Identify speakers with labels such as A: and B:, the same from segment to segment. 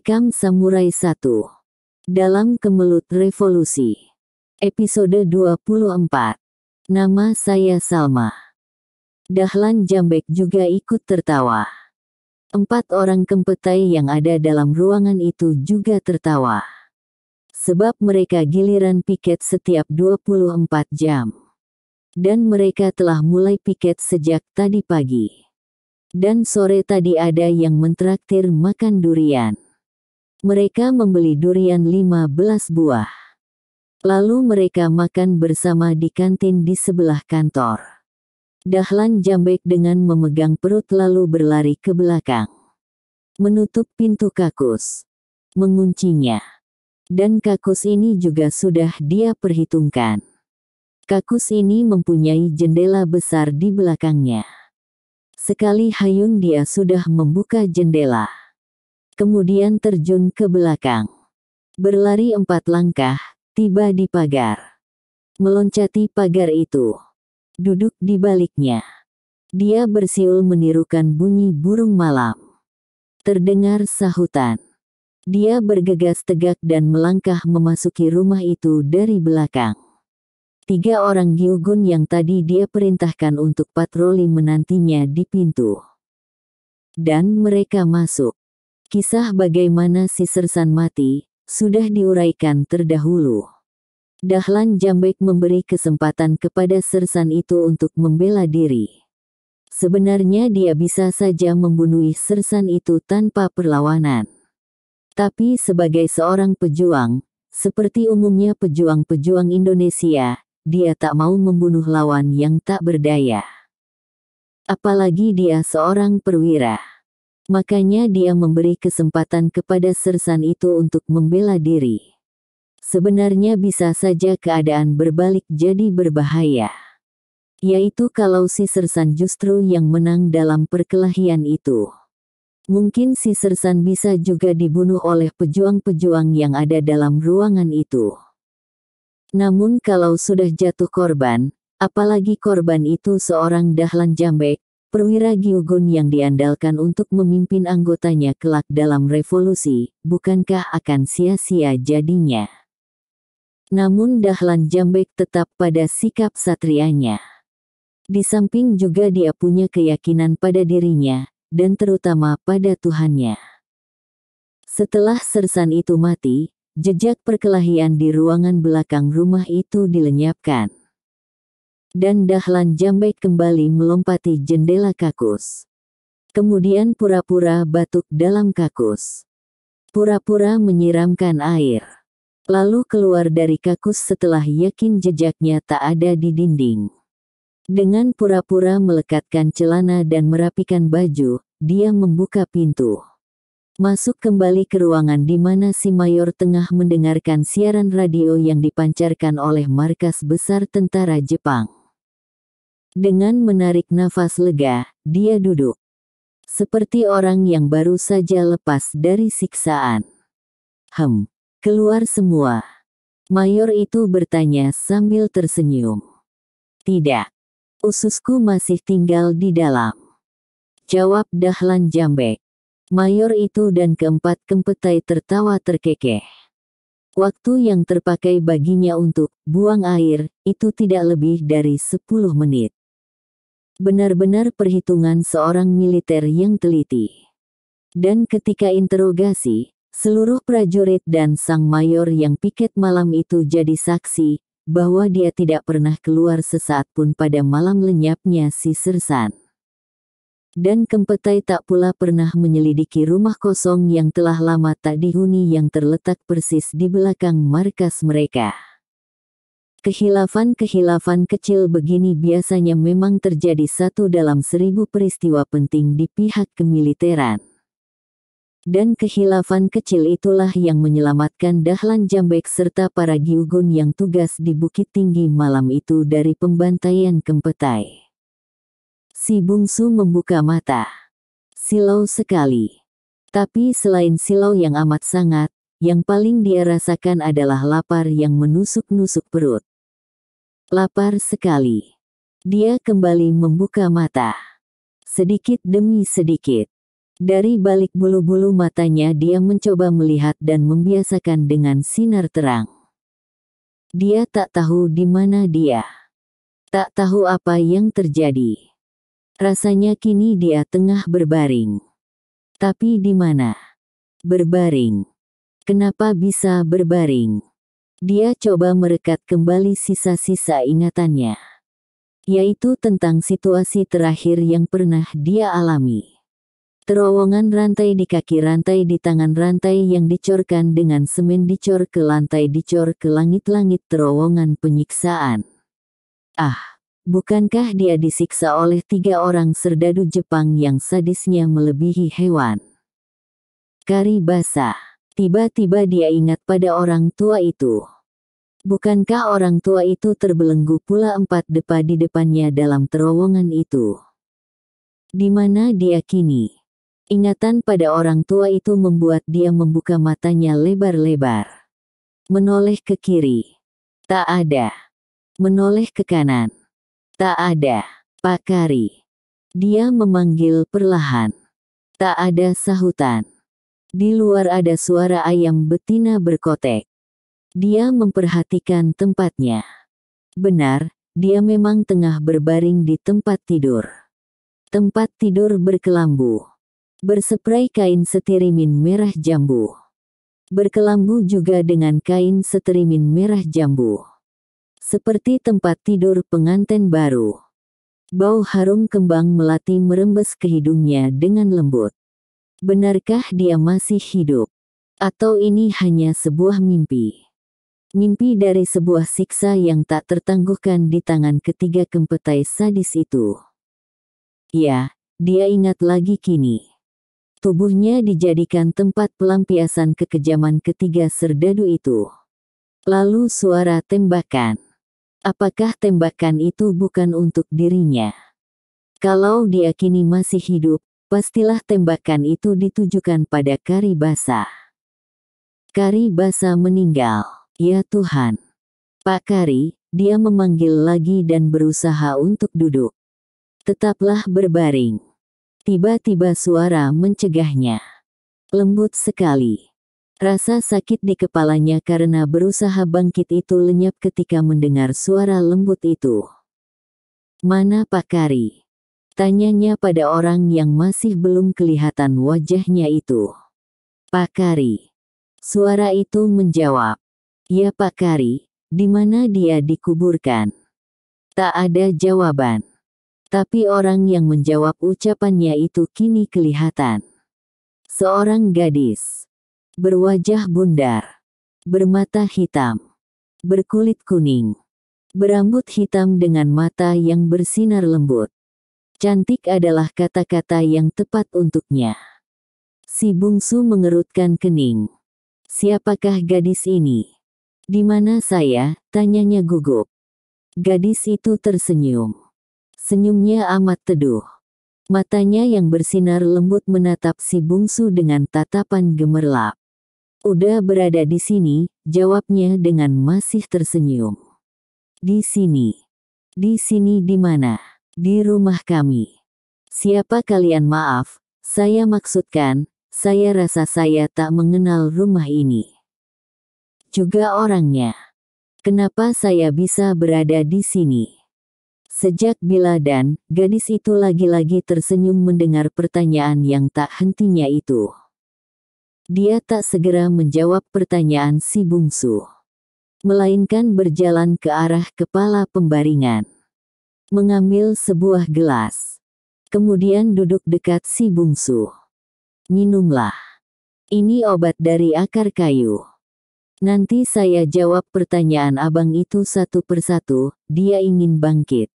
A: Beckham Samurai 1. Dalam Kemelut Revolusi. Episode 24. Nama saya Salma. Dahlan Jambek juga ikut tertawa. 4 orang kempetai yang ada dalam ruangan itu juga tertawa. Sebab mereka giliran piket setiap 24 jam. Dan mereka telah mulai piket sejak tadi pagi. Dan sore tadi ada yang mentraktir makan durian. Mereka membeli durian 15 buah. Lalu mereka makan bersama di kantin di sebelah kantor. Dahlan Jambek dengan memegang perut lalu berlari ke belakang. Menutup pintu kakus. Menguncinya. Dan kakus ini juga sudah dia perhitungkan. Kakus ini mempunyai jendela besar di belakangnya. Sekali hayun dia sudah membuka jendela. Kemudian terjun ke belakang. Berlari 4 langkah, tiba di pagar. Meloncati pagar itu. Duduk di baliknya. Dia bersiul menirukan bunyi burung malam. Terdengar sahutan. Dia bergegas tegak dan melangkah memasuki rumah itu dari belakang. 3 orang Gyugun yang tadi dia perintahkan untuk patroli menantinya di pintu. Dan mereka masuk. Kisah bagaimana si Sersan mati, sudah diuraikan terdahulu. Dahlan Jambek memberi kesempatan kepada Sersan itu untuk membela diri. Sebenarnya dia bisa saja membunuh Sersan itu tanpa perlawanan. Tapi sebagai seorang pejuang, seperti umumnya pejuang-pejuang Indonesia, dia tak mau membunuh lawan yang tak berdaya. Apalagi dia seorang perwira. Makanya dia memberi kesempatan kepada Sersan itu untuk membela diri. Sebenarnya bisa saja keadaan berbalik jadi berbahaya. Yaitu kalau si Sersan justru yang menang dalam perkelahian itu. Mungkin si Sersan bisa juga dibunuh oleh pejuang-pejuang yang ada dalam ruangan itu. Namun kalau sudah jatuh korban, apalagi korban itu seorang Dahlan Jambek, perwira Gyugun yang diandalkan untuk memimpin anggotanya kelak dalam revolusi, bukankah akan sia-sia jadinya? Namun Dahlan Jambek tetap pada sikap satrianya. Di samping juga dia punya keyakinan pada dirinya, dan terutama pada Tuhannya. Setelah Sersan itu mati, jejak perkelahian di ruangan belakang rumah itu dilenyapkan. Dan Dahlan Jambek kembali melompati jendela kakus. Kemudian pura-pura batuk dalam kakus. Pura-pura menyiramkan air. Lalu keluar dari kakus setelah yakin jejaknya tak ada di dinding. Dengan pura-pura melekatkan celana dan merapikan baju, dia membuka pintu. Masuk kembali ke ruangan di mana si Mayor tengah mendengarkan siaran radio yang dipancarkan oleh markas besar tentara Jepang. Dengan menarik nafas lega, dia duduk. Seperti orang yang baru saja lepas dari siksaan. Keluar semua. Mayor itu bertanya sambil tersenyum. Tidak. Ususku masih tinggal di dalam. Jawab Dahlan Jambek. Mayor itu dan keempat kempetai tertawa terkekeh. Waktu yang terpakai baginya untuk buang air, itu tidak lebih dari 10 menit. Benar-benar perhitungan seorang militer yang teliti. Dan ketika interogasi, seluruh prajurit dan sang mayor yang piket malam itu jadi saksi, bahwa dia tidak pernah keluar sesaat pun pada malam lenyapnya si Sersan. Dan kempetai tak pula pernah menyelidiki rumah kosong yang telah lama tak dihuni yang terletak persis di belakang markas mereka. Kehilafan-kehilafan kecil begini biasanya memang terjadi 1 dalam 1000 peristiwa penting di pihak kemiliteran. Dan kehilafan kecil itulah yang menyelamatkan Dahlan Jambek serta para Gyugun yang tugas di Bukit Tinggi malam itu dari pembantaian kempetai. Si bungsu membuka mata. Silau sekali. Tapi selain silau yang amat sangat, yang paling dia rasakan adalah lapar yang menusuk-nusuk perut. Lapar sekali. Dia kembali membuka mata. Sedikit demi sedikit. Dari balik bulu-bulu matanya dia mencoba melihat dan membiasakan dengan sinar terang. Dia tak tahu di mana dia. Tak tahu apa yang terjadi. Rasanya kini dia tengah berbaring. Tapi di mana? Berbaring. Kenapa bisa berbaring? Dia coba merekat kembali sisa-sisa ingatannya. Yaitu tentang situasi terakhir yang pernah dia alami. Terowongan rantai di kaki rantai di tangan rantai yang dicorkan dengan semen dicor ke lantai dicor ke langit-langit terowongan penyiksaan. Ah, bukankah dia disiksa oleh 3 orang serdadu Jepang yang sadisnya melebihi hewan? Kari basah. Tiba-tiba dia ingat pada orang tua itu. Bukankah orang tua itu terbelenggu pula 4 depa di depannya dalam terowongan itu? Di mana dia kini? Ingatan pada orang tua itu membuat dia membuka matanya lebar-lebar. Menoleh ke kiri. Tak ada. Menoleh ke kanan. Tak ada. Pak Kari. Dia memanggil perlahan. Tak ada sahutan. Di luar ada suara ayam betina berkotek. Dia memperhatikan tempatnya. Benar, dia memang tengah berbaring di tempat tidur. Tempat tidur berkelambu. Berseprai kain setirimin merah jambu. Berkelambu juga dengan kain setirimin merah jambu. Seperti tempat tidur pengantin baru. Bau harum kembang melati merembes ke hidungnya dengan lembut. Benarkah dia masih hidup? Atau ini hanya sebuah mimpi? Mimpi dari sebuah siksa yang tak tertangguhkan di tangan ketiga kempetai sadis itu. Ya, dia ingat lagi kini. Tubuhnya dijadikan tempat pelampiasan kekejaman ketiga serdadu itu. Lalu suara tembakan. Apakah tembakan itu bukan untuk dirinya? Kalau dia kini masih hidup, pastilah tembakan itu ditujukan pada Kari basah. Kari basah meninggal. Ya Tuhan. Pak Kari, dia memanggil lagi dan berusaha untuk duduk. Tetaplah berbaring. Tiba-tiba suara mencegahnya. Lembut sekali. Rasa sakit di kepalanya karena berusaha bangkit itu lenyap ketika mendengar suara lembut itu. Mana Pak Kari? Tanyanya pada orang yang masih belum kelihatan wajahnya itu. Pak Kari. Suara itu menjawab. Ya Pak Kari, di mana dia dikuburkan? Tak ada jawaban. Tapi orang yang menjawab ucapannya itu kini kelihatan. Seorang gadis. Berwajah bundar. Bermata hitam. Berkulit kuning. Berambut hitam dengan mata yang bersinar lembut. Cantik adalah kata-kata yang tepat untuknya. Si bungsu mengerutkan kening. Siapakah gadis ini? Di mana saya? Tanyanya gugup. Gadis itu tersenyum. Senyumnya amat teduh. Matanya yang bersinar lembut menatap si bungsu dengan tatapan gemerlap. Udah berada di sini, jawabnya dengan masih tersenyum. Di sini. Di sini di mana? Di rumah kami. Siapa kalian? Maaf, saya maksudkan, saya rasa saya tak mengenal rumah ini. Juga orangnya. Kenapa saya bisa berada di sini? Sejak bila dan, gadis itu lagi-lagi tersenyum mendengar pertanyaan yang tak hentinya itu. Dia tak segera menjawab pertanyaan si bungsu. Melainkan berjalan ke arah kepala pembaringan. Mengambil sebuah gelas. Kemudian duduk dekat si bungsu. Minumlah. Ini obat dari akar kayu. Nanti saya jawab pertanyaan abang itu satu persatu, dia ingin bangkit.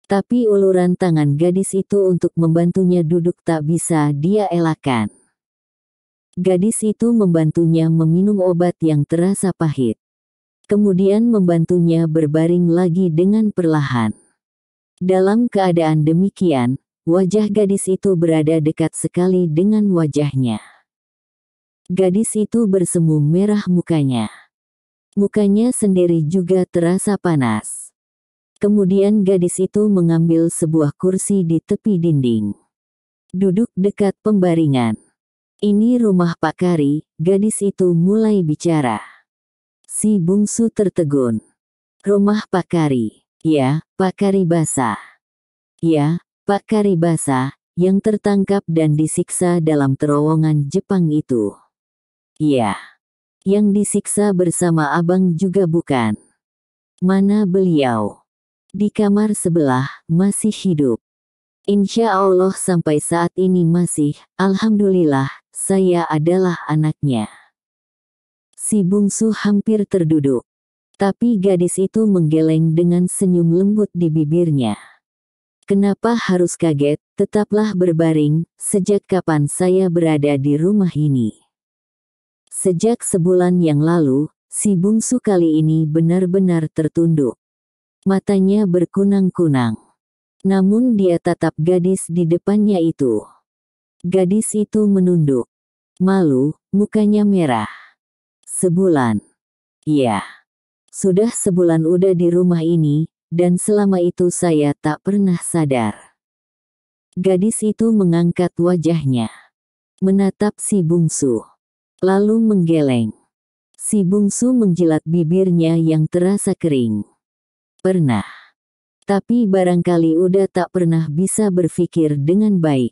A: Tapi uluran tangan gadis itu untuk membantunya duduk tak bisa dia elakkan. Gadis itu membantunya meminum obat yang terasa pahit. Kemudian membantunya berbaring lagi dengan perlahan. Dalam keadaan demikian, wajah gadis itu berada dekat sekali dengan wajahnya. Gadis itu bersemu merah mukanya. Mukanya sendiri juga terasa panas. Kemudian gadis itu mengambil sebuah kursi di tepi dinding. Duduk dekat pembaringan. Ini rumah Pak Kari, gadis itu mulai bicara. Si bungsu tertegun. Rumah Pak Kari. Ya, Pak Kari Basa. Ya, Pak Kari Basa, yang tertangkap dan disiksa dalam terowongan Jepang itu. Iya. Yang disiksa bersama abang juga bukan? Mana beliau? Di kamar sebelah, masih hidup. Insya Allah sampai saat ini masih, alhamdulillah, saya adalah anaknya. Si bungsu hampir terduduk. Tapi gadis itu menggeleng dengan senyum lembut di bibirnya. Kenapa harus kaget? Tetaplah berbaring. Sejak kapan saya berada di rumah ini? Sejak sebulan yang lalu, si bungsu kali ini benar-benar tertunduk. Matanya berkunang-kunang. Namun dia tatap gadis di depannya itu. Gadis itu menunduk. Malu, mukanya merah. Sebulan. Iya. Sudah sebulan udah di rumah ini, dan selama itu saya tak pernah sadar. Gadis itu mengangkat wajahnya. Menatap si bungsu. Lalu menggeleng. Si bungsu menjilat bibirnya yang terasa kering. Pernah. Tapi barangkali udah tak pernah bisa berpikir dengan baik.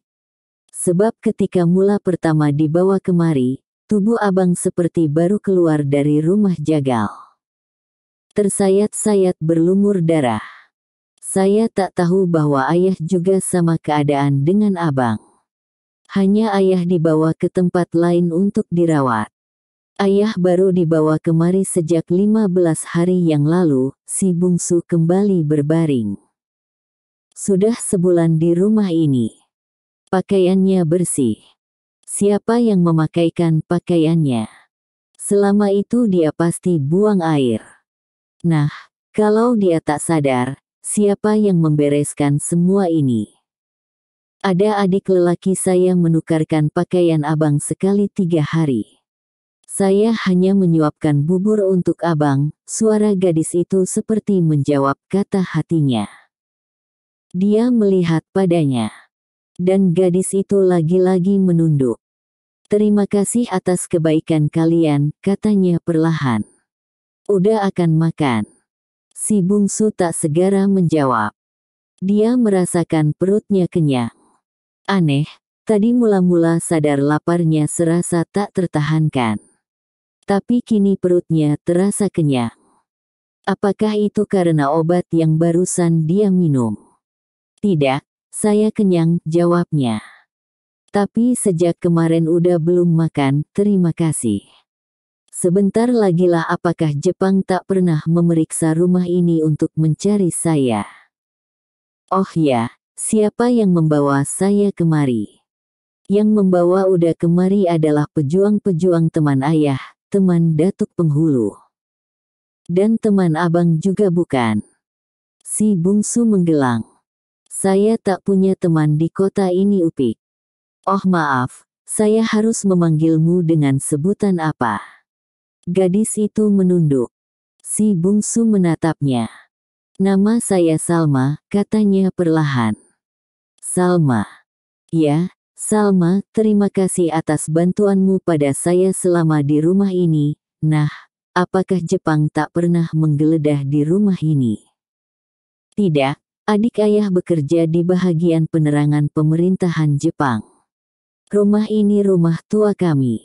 A: Sebab ketika mula pertama dibawa kemari, tubuh abang seperti baru keluar dari rumah jagal. Tersayat-sayat berlumur darah. Saya tak tahu bahwa ayah juga sama keadaan dengan abang. Hanya ayah dibawa ke tempat lain untuk dirawat. Ayah baru dibawa kemari sejak 15 hari yang lalu, si bungsu kembali berbaring. Sudah sebulan di rumah ini. Pakaiannya bersih. Siapa yang memakaikan pakaiannya? Selama itu dia pasti buang air. Nah, kalau dia tak sadar, siapa yang membereskan semua ini? Ada adik lelaki saya menukarkan pakaian abang sekali 3 hari. Saya hanya menyuapkan bubur untuk abang, suara gadis itu seperti menjawab kata hatinya. Dia melihat padanya. Dan gadis itu lagi-lagi menunduk. Terima kasih atas kebaikan kalian, katanya perlahan. Udah akan makan. Si bungsu tak segera menjawab. Dia merasakan perutnya kenyang. Aneh, tadi mula-mula sadar laparnya serasa tak tertahankan. Tapi kini perutnya terasa kenyang. Apakah itu karena obat yang barusan dia minum? Tidak, saya kenyang, jawabnya. Tapi sejak kemarin udah belum makan, terima kasih. Sebentar lagilah apakah Jepang tak pernah memeriksa rumah ini untuk mencari saya? Oh ya, siapa yang membawa saya kemari? Yang membawa udah kemari adalah pejuang-pejuang teman ayah. Teman datuk penghulu. Dan teman abang juga bukan. Si bungsu menggelang. Saya tak punya teman di kota ini Upik. Oh maaf, saya harus memanggilmu dengan sebutan apa? Gadis itu menunduk. Si bungsu menatapnya. Nama saya Salma, katanya perlahan. Salma. Ya, Salma, terima kasih atas bantuanmu pada saya selama di rumah ini. Nah, apakah Jepang tak pernah menggeledah di rumah ini? Tidak, adik ayah bekerja di bahagian penerangan pemerintahan Jepang. Rumah ini rumah tua kami.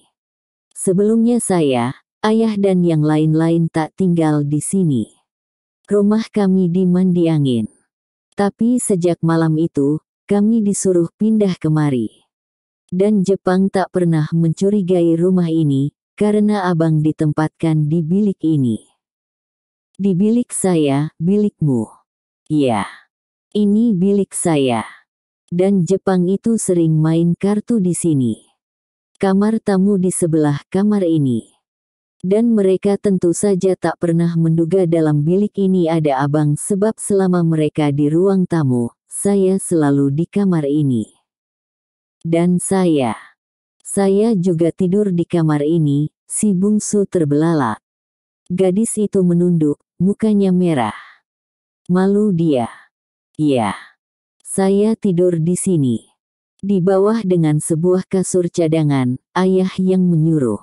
A: Sebelumnya saya, ayah dan yang lain-lain tak tinggal di sini. Rumah kami di Mandiangin. Tapi sejak malam itu, kami disuruh pindah kemari. Dan Jepang tak pernah mencurigai rumah ini, karena abang ditempatkan di bilik ini. Di bilik saya, bilikmu. Iya. Ini bilik saya. Dan Jepang itu sering main kartu di sini. Kamar tamu di sebelah kamar ini. Dan mereka tentu saja tak pernah menduga dalam bilik ini ada abang sebab selama mereka di ruang tamu, saya selalu di kamar ini. Dan saya juga tidur di kamar ini, si bungsu terbelalak. Gadis itu menunduk, mukanya merah. Malu dia. Iya. Saya tidur di sini. Di bawah dengan sebuah kasur cadangan, ayah yang menyuruh.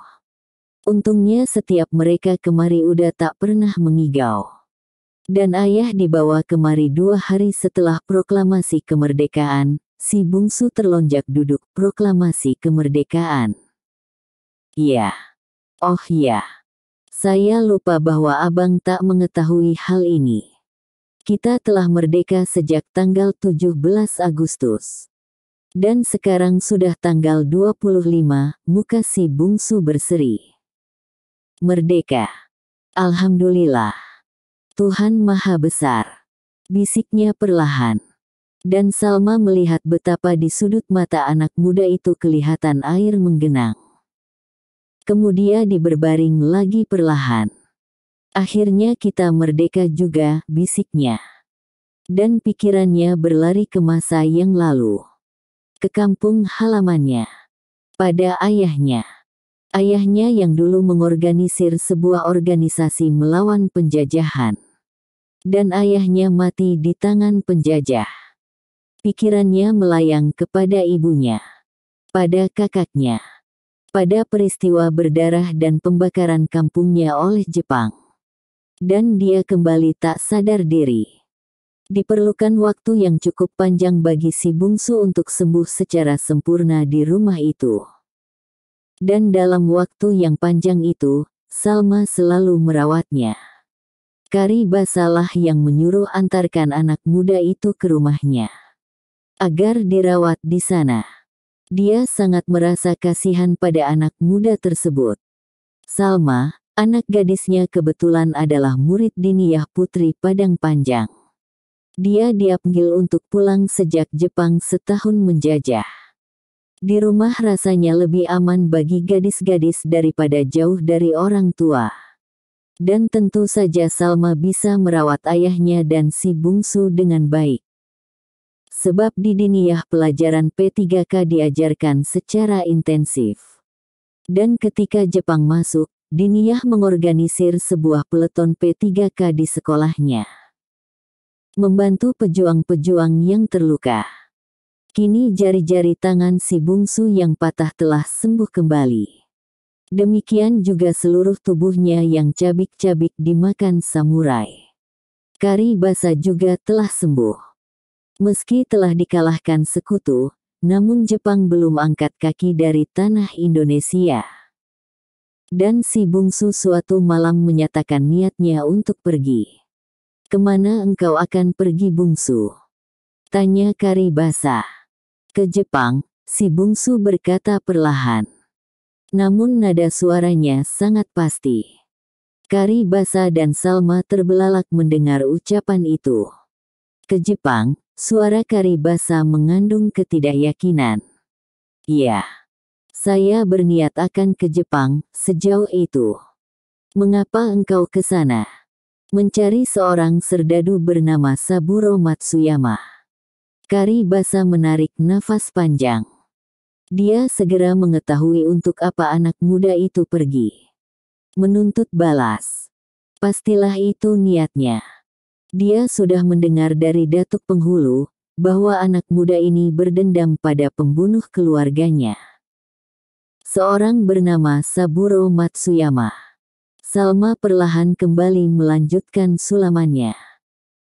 A: Untungnya setiap mereka kemari udah tak pernah mengigau. Dan ayah dibawa kemari 2 hari setelah proklamasi kemerdekaan. Si bungsu terlonjak duduk. Proklamasi kemerdekaan. Iya. Oh iya. Saya lupa bahwa abang tak mengetahui hal ini. Kita telah merdeka sejak tanggal 17 Agustus. Dan sekarang sudah tanggal 25, muka si bungsu berseri. Merdeka. Alhamdulillah. Tuhan Maha Besar. Bisiknya perlahan. Dan Salma melihat betapa di sudut mata anak muda itu kelihatan air menggenang. Kemudian diberbaring lagi perlahan. Akhirnya kita merdeka juga, bisiknya. Dan pikirannya berlari ke masa yang lalu. Ke kampung halamannya. Pada ayahnya. Ayahnya yang dulu mengorganisir sebuah organisasi melawan penjajahan. Dan ayahnya mati di tangan penjajah. Pikirannya melayang kepada ibunya. Pada kakaknya. Pada peristiwa berdarah dan pembakaran kampungnya oleh Jepang. Dan dia kembali tak sadar diri. Diperlukan waktu yang cukup panjang bagi si bungsu untuk sembuh secara sempurna di rumah itu. Dan dalam waktu yang panjang itu, Salma selalu merawatnya. Kari Basalah yang menyuruh antarkan anak muda itu ke rumahnya. Agar dirawat di sana. Dia sangat merasa kasihan pada anak muda tersebut. Salma, anak gadisnya kebetulan adalah murid Diniyah Putri Padang Panjang. Dia dipanggil untuk pulang sejak Jepang setahun menjajah. Di rumah rasanya lebih aman bagi gadis-gadis daripada jauh dari orang tua. Dan tentu saja Salma bisa merawat ayahnya dan si bungsu dengan baik. Sebab di Diniyah pelajaran P3K diajarkan secara intensif. Dan ketika Jepang masuk, Diniyah mengorganisir sebuah peleton P3K di sekolahnya. Membantu pejuang-pejuang yang terluka. Kini jari-jari tangan si bungsu yang patah telah sembuh kembali. Demikian juga seluruh tubuhnya yang cabik-cabik dimakan samurai. Kari Basa juga telah sembuh. Meski telah dikalahkan sekutu, namun Jepang belum angkat kaki dari tanah Indonesia. Dan si bungsu suatu malam menyatakan niatnya untuk pergi. Kemana engkau akan pergi bungsu? Tanya Kari Basa. Ke Jepang, si bungsu berkata perlahan. Namun nada suaranya sangat pasti. Kari Basa dan Salma terbelalak mendengar ucapan itu. Ke Jepang. Suara Kari Basa mengandung ketidakyakinan. Iya. Saya berniat akan ke Jepang, sejauh itu. Mengapa engkau ke sana? Mencari seorang serdadu bernama Saburo Matsuyama. Kari Basa menarik nafas panjang. Dia segera mengetahui untuk apa anak muda itu pergi. Menuntut balas. Pastilah itu niatnya. Dia sudah mendengar dari Datuk Penghulu, bahwa anak muda ini berdendam pada pembunuh keluarganya. Seorang bernama Saburo Matsuyama. Salma perlahan kembali melanjutkan sulamannya.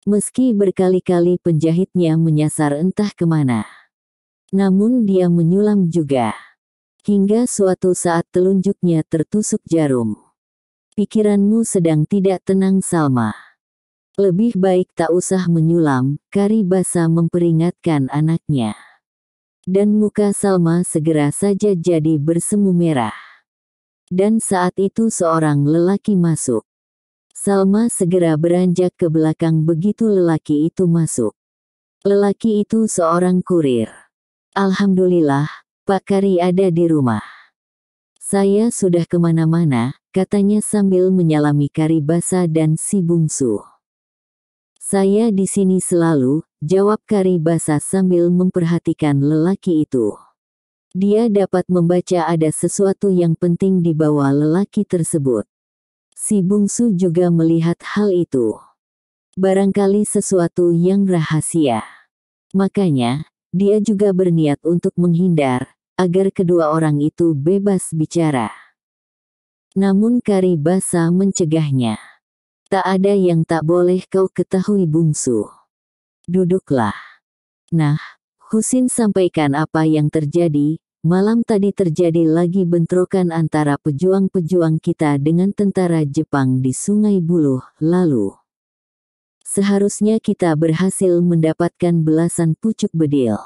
A: Meski berkali-kali penjahitnya menyasar entah kemana. Namun dia menyulam juga. Hingga suatu saat telunjuknya tertusuk jarum. Pikiranmu sedang tidak tenang Salma. Lebih baik tak usah menyulam, Kari Basa memperingatkan anaknya. Dan muka Salma segera saja jadi bersemu merah. Dan saat itu seorang lelaki masuk. Salma segera beranjak ke belakang begitu lelaki itu masuk. Lelaki itu seorang kurir. Alhamdulillah, Pak Kari ada di rumah. Saya sudah kemana-mana, katanya sambil menyalami Kari Basa dan si bungsu. Saya di sini selalu, jawab Kari Basa sambil memperhatikan lelaki itu. Dia dapat membaca ada sesuatu yang penting di bawah lelaki tersebut. Si bungsu juga melihat hal itu. Barangkali sesuatu yang rahasia. Makanya, dia juga berniat untuk menghindar, agar kedua orang itu bebas bicara. Namun Karibasa mencegahnya. Tak ada yang tak boleh kau ketahui bungsu. Duduklah. Nah, Husin sampaikan apa yang terjadi. Malam tadi terjadi lagi bentrokan antara pejuang-pejuang kita dengan tentara Jepang di Sungai Buluh, lalu. Seharusnya kita berhasil mendapatkan belasan pucuk bedil.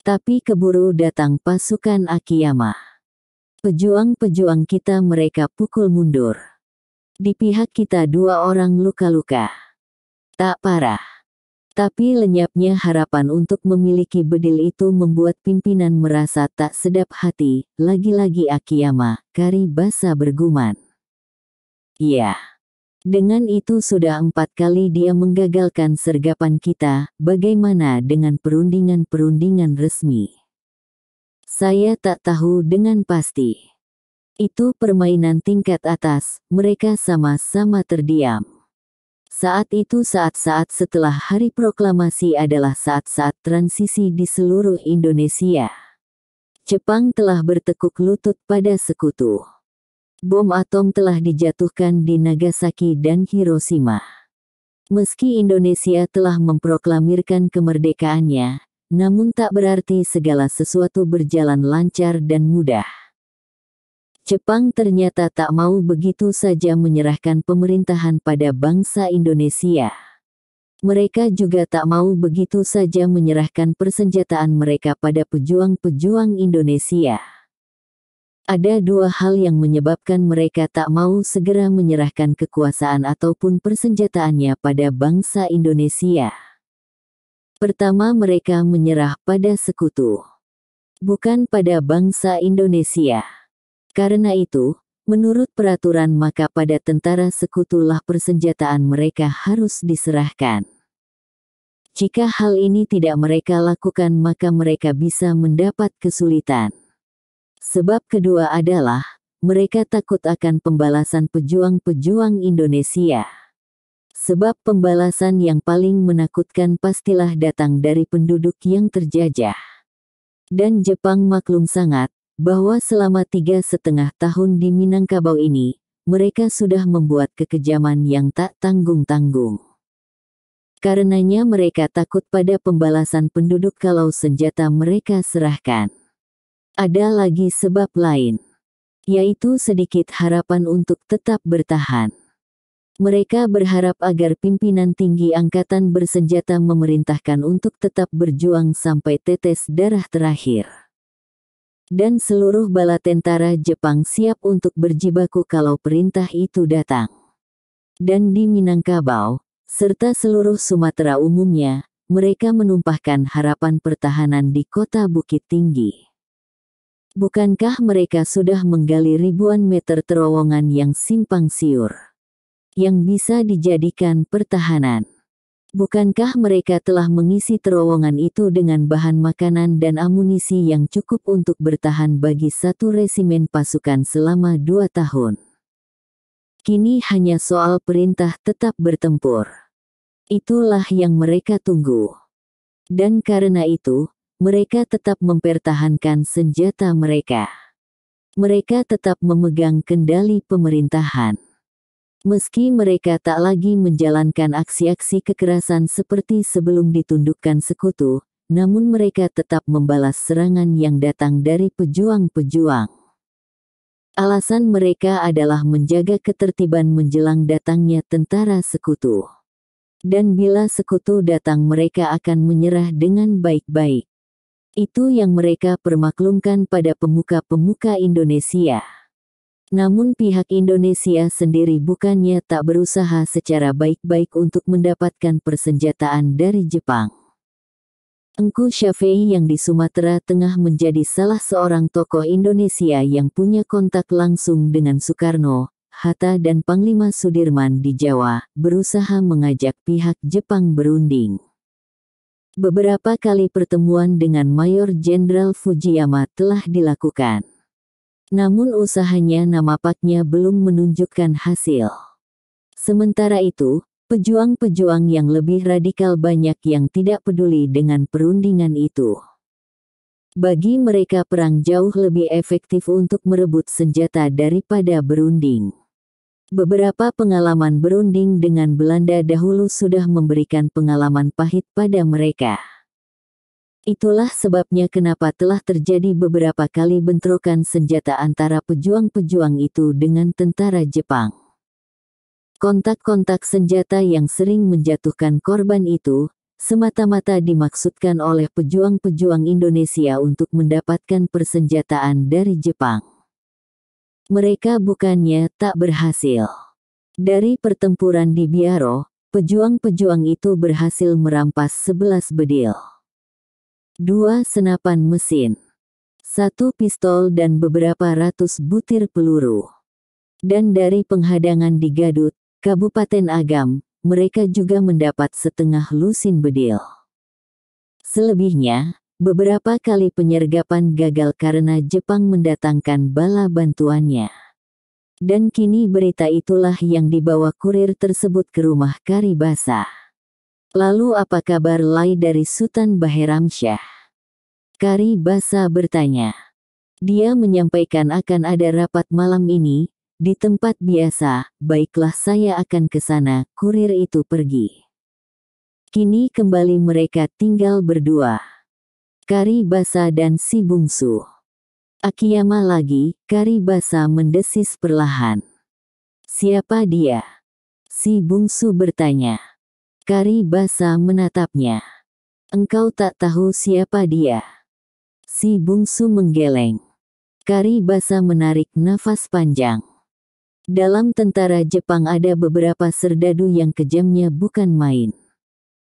A: Tapi keburu datang pasukan Akiyama. Pejuang-pejuang kita mereka pukul mundur. Di pihak kita 2 orang luka-luka. Tak parah. Tapi lenyapnya harapan untuk memiliki bedil itu membuat pimpinan merasa tak sedap hati, lagi-lagi Akiyama, Karibasa bergumam. Iya. Dengan itu sudah 4 kali dia menggagalkan sergapan kita, bagaimana dengan perundingan-perundingan resmi? Saya tak tahu dengan pasti. Itu permainan tingkat atas, mereka sama-sama terdiam. Saat itu saat-saat setelah hari proklamasi adalah saat-saat transisi di seluruh Indonesia. Jepang telah bertekuk lutut pada sekutu. Bom atom telah dijatuhkan di Nagasaki dan Hiroshima. Meski Indonesia telah memproklamirkan kemerdekaannya, namun tak berarti segala sesuatu berjalan lancar dan mudah. Jepang ternyata tak mau begitu saja menyerahkan pemerintahan pada bangsa Indonesia. Mereka juga tak mau begitu saja menyerahkan persenjataan mereka pada pejuang-pejuang Indonesia. Ada 2 hal yang menyebabkan mereka tak mau segera menyerahkan kekuasaan ataupun persenjataannya pada bangsa Indonesia. Pertama, mereka menyerah pada sekutu, bukan pada bangsa Indonesia. Karena itu, menurut peraturan maka pada tentara sekutulah persenjataan mereka harus diserahkan. Jika hal ini tidak mereka lakukan maka mereka bisa mendapat kesulitan. Sebab kedua adalah, mereka takut akan pembalasan pejuang-pejuang Indonesia. Sebab pembalasan yang paling menakutkan pastilah datang dari penduduk yang terjajah. Dan Jepang maklum sangat, bahwa selama 3,5 tahun di Minangkabau ini, mereka sudah membuat kekejaman yang tak tanggung-tanggung. Karenanya mereka takut pada pembalasan penduduk kalau senjata mereka serahkan. Ada lagi sebab lain, yaitu sedikit harapan untuk tetap bertahan. Mereka berharap agar pimpinan tinggi angkatan bersenjata memerintahkan untuk tetap berjuang sampai tetes darah terakhir. Dan seluruh bala tentara Jepang siap untuk berjibaku kalau perintah itu datang. Dan di Minangkabau, serta seluruh Sumatera umumnya, mereka menumpahkan harapan pertahanan di kota Bukit Tinggi. Bukankah mereka sudah menggali ribuan meter terowongan yang simpang siur, yang bisa dijadikan pertahanan? Bukankah mereka telah mengisi terowongan itu dengan bahan makanan dan amunisi yang cukup untuk bertahan bagi 1 resimen pasukan selama 2 tahun? Kini hanya soal perintah tetap bertempur. Itulah yang mereka tunggu. Dan karena itu, mereka tetap mempertahankan senjata mereka. Mereka tetap memegang kendali pemerintahan. Meski mereka tak lagi menjalankan aksi-aksi kekerasan seperti sebelum ditundukkan sekutu, namun mereka tetap membalas serangan yang datang dari pejuang-pejuang. Alasan mereka adalah menjaga ketertiban menjelang datangnya tentara sekutu. Dan bila sekutu datang mereka akan menyerah dengan baik-baik. Itu yang mereka permaklumkan pada pemuka-pemuka Indonesia. Namun pihak Indonesia sendiri bukannya tak berusaha secara baik-baik untuk mendapatkan persenjataan dari Jepang. Engku Syafei yang di Sumatera Tengah menjadi salah seorang tokoh Indonesia yang punya kontak langsung dengan Soekarno, Hatta dan Panglima Sudirman di Jawa, berusaha mengajak pihak Jepang berunding. Beberapa kali pertemuan dengan Mayor Jenderal Fujiyama telah dilakukan. Namun usahanya nampaknya belum menunjukkan hasil. Sementara itu, Pejuang-pejuang yang lebih radikal banyak yang tidak peduli dengan perundingan itu. Bagi mereka perang jauh lebih efektif untuk merebut senjata daripada berunding. Beberapa pengalaman berunding dengan Belanda dahulu sudah memberikan pengalaman pahit pada mereka. Itulah sebabnya kenapa telah terjadi beberapa kali bentrokan senjata antara pejuang-pejuang itu dengan tentara Jepang. Kontak-kontak senjata yang sering menjatuhkan korban itu, semata-mata dimaksudkan oleh pejuang-pejuang Indonesia untuk mendapatkan persenjataan dari Jepang. Mereka bukannya tak berhasil. Dari pertempuran di Biaro, pejuang-pejuang itu berhasil merampas 11 bedil, 2 senapan mesin, 1 pistol dan beberapa ratus butir peluru. Dan dari penghadangan di Gadut, Kabupaten Agam, mereka juga mendapat setengah lusin bedil. Selebihnya, beberapa kali penyergapan gagal karena Jepang mendatangkan bala bantuannya. Dan kini berita itulah yang dibawa kurir tersebut ke rumah Karibasa. Lalu apa kabar Lai dari Sultan Baheramsyah? Karibasa bertanya. Dia menyampaikan akan ada rapat malam ini, di tempat biasa. Baiklah, saya akan ke sana. Kurir itu pergi. Kini kembali mereka tinggal berdua. Karibasa dan si bungsu. Akiyama lagi, Karibasa mendesis perlahan. Siapa dia? Si bungsu bertanya. Karibasa menatapnya. Engkau tak tahu siapa dia? Si bungsu menggeleng. Karibasa menarik nafas panjang. Dalam tentara Jepang ada beberapa serdadu yang kejamnya bukan main.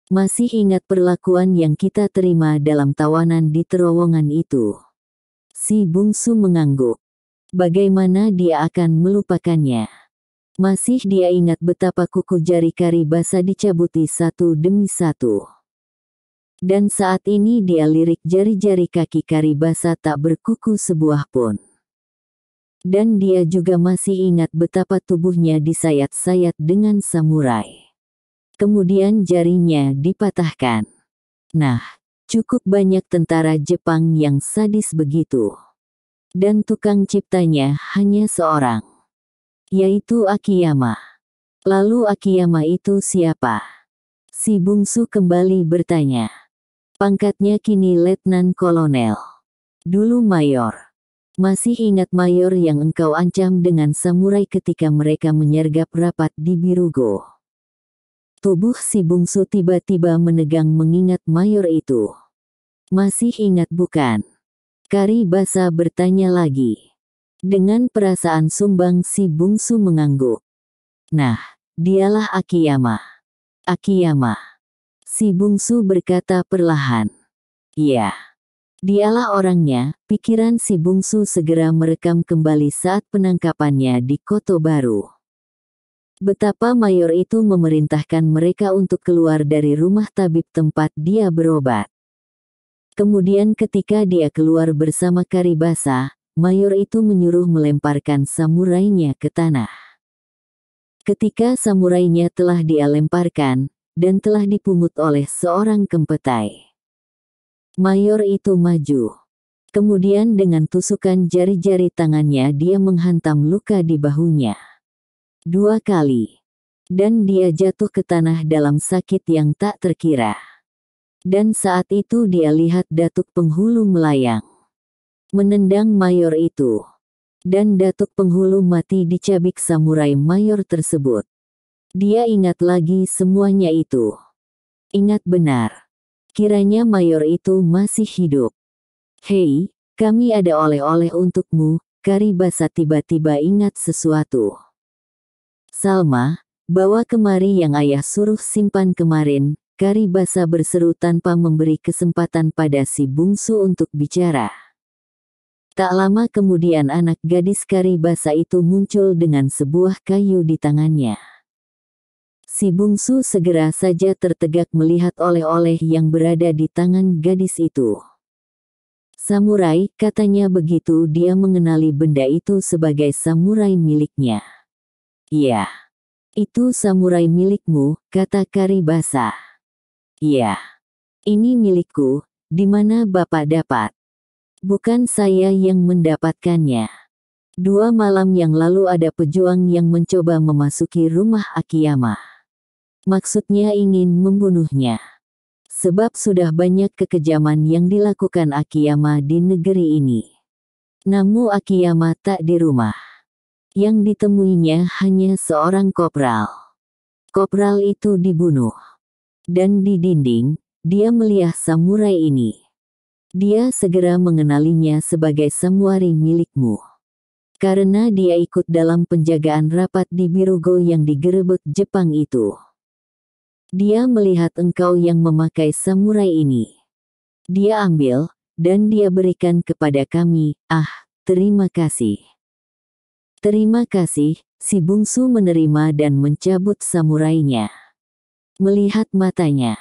A: Masih ingat perlakuan yang kita terima dalam tawanan di terowongan itu? Si bungsu mengangguk. Bagaimana dia akan melupakannya? Masih dia ingat betapa kuku jari Karibasa dicabuti satu demi satu. Dan saat ini dia lirik jari-jari kaki Karibasa tak berkuku sebuah pun. Dan dia juga masih ingat betapa tubuhnya disayat-sayat dengan samurai. Kemudian jarinya dipatahkan. Nah, cukup banyak tentara Jepang yang sadis begitu. Dan tukang ciptanya hanya seorang, yaitu Akiyama. Lalu Akiyama itu siapa? Si bungsu kembali bertanya. Pangkatnya kini Letnan Kolonel. Dulu Mayor. Masih ingat Mayor yang engkau ancam dengan samurai ketika mereka menyergap rapat di Birugo? Tubuh si bungsu tiba-tiba menegang mengingat Mayor itu. Masih ingat bukan? Karibasa bertanya lagi. Dengan perasaan sumbang si bungsu mengangguk. Nah, dialah Akiyama. Akiyama. Si bungsu berkata perlahan. Iya. Dialah orangnya. Pikiran si bungsu segera merekam kembali saat penangkapannya di Koto Baru. Betapa Mayor itu memerintahkan mereka untuk keluar dari rumah tabib tempat dia berobat. Kemudian ketika dia keluar bersama Karibasa, Mayor itu menyuruh melemparkan samurainya ke tanah. Ketika samurainya telah dia lemparkan, dan telah dipungut oleh seorang kempetai, Mayor itu maju. Kemudian dengan tusukan jari-jari tangannya dia menghantam luka di bahunya 2 kali. Dan dia jatuh ke tanah dalam sakit yang tak terkira. Dan saat itu dia lihat datuk penghulu melayang, menendang Mayor itu. Dan datuk penghulu mati dicabik samurai Mayor tersebut. Dia ingat lagi semuanya itu. Ingat benar. Kiranya Mayor itu masih hidup. Hei, kami ada oleh-oleh untukmu. Karibasa tiba-tiba ingat sesuatu. Salma, bawa kemari yang ayah suruh simpan kemarin. Karibasa berseru tanpa memberi kesempatan pada si bungsu untuk bicara. Tak lama kemudian anak gadis Karibasa itu muncul dengan sebuah kayu di tangannya. Si bungsu segera saja tertegak melihat oleh-oleh yang berada di tangan gadis itu. Samurai, katanya begitu dia mengenali benda itu sebagai samurai miliknya. Iya. Itu samurai milikmu, kata Karibasa. Iya. Ini milikku, di mana Bapak dapat? Bukan saya yang mendapatkannya. 2 malam yang lalu ada pejuang yang mencoba memasuki rumah Akiyama. Maksudnya ingin membunuhnya. Sebab sudah banyak kekejaman yang dilakukan Akiyama di negeri ini. Namun Akiyama tak di rumah. Yang ditemuinya hanya seorang kopral. Kopral itu dibunuh. Dan di dinding, dia melihat samurai ini. Dia segera mengenalinya sebagai samurai milikmu. Karena dia ikut dalam penjagaan rapat di Birugo yang digerebek Jepang itu. Dia melihat engkau yang memakai samurai ini. Dia ambil, dan dia berikan kepada kami. Ah, terima kasih. Terima kasih, si bungsu menerima dan mencabut samurainya. Melihat matanya.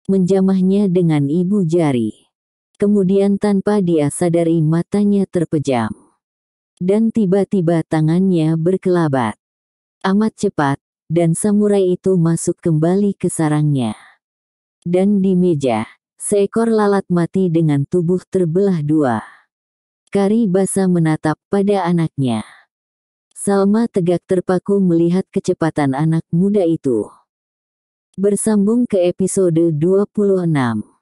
A: Menjamahnya dengan ibu jari. Kemudian tanpa dia sadari matanya terpejam. Dan tiba-tiba tangannya berkelabat. Amat cepat, dan samurai itu masuk kembali ke sarangnya. Dan di meja, seekor lalat mati dengan tubuh terbelah 2. Karibasa menatap pada anaknya. Salma tegak terpaku melihat kecepatan anak muda itu. Bersambung ke episode 26.